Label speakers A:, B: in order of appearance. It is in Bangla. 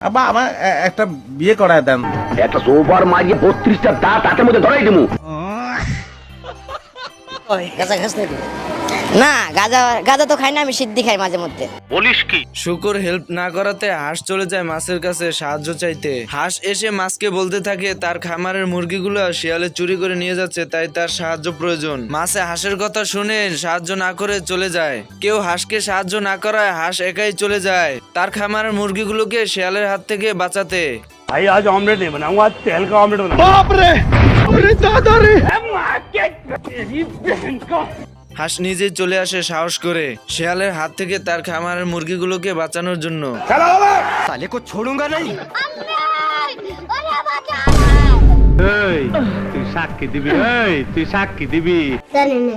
A: আব্বা আমার একটা বিয়ে করায় দেন।
B: একটা সোফার মাঝে 32টা দাঁত হাতের মধ্যে ধরাই দিমু।
C: গাঁজা খাস নাকি? না, গাঁজা গাঁজা তো খাই না, আমি সিদ্ধি খাই মাঝে মধ্যে।
D: শুকর হেল্প না করাতে হাঁস চলে যায় মাছের কাছে সাহায্য চাইতে। হাঁস এসে মাছকে বলতে থাকে তার খামারের মুরগিগুলো শিয়ালে চুরি করে নিয়ে যাচ্ছে, তাই তার সাহায্য প্রয়োজন। মাছে হাঁসের কথা শুনে সাহায্য না করে চলে যায়। কেউ হাঁসকে সাহায্য না করায় হাঁস একাই চলে যায় তার খামারের মুরগিগুলোকে শিয়ালের হাত থেকে বাঁচাতে।
E: भाई आज ऑमलेट नहीं बनाऊंगा, आज तेल का ऑमलेट बनाऊंगा।
D: হাঁস নিজেই চলে আসে সাহস করে শিয়ালের হাত থেকে তার খামারের মুরগিগুলোকে বাঁচানোর জন্য।
E: साले को छोड़ूंगा नहीं। তুই সাক্ষী দিবি, তুই সাক্ষী দিবি।
F: জানি না।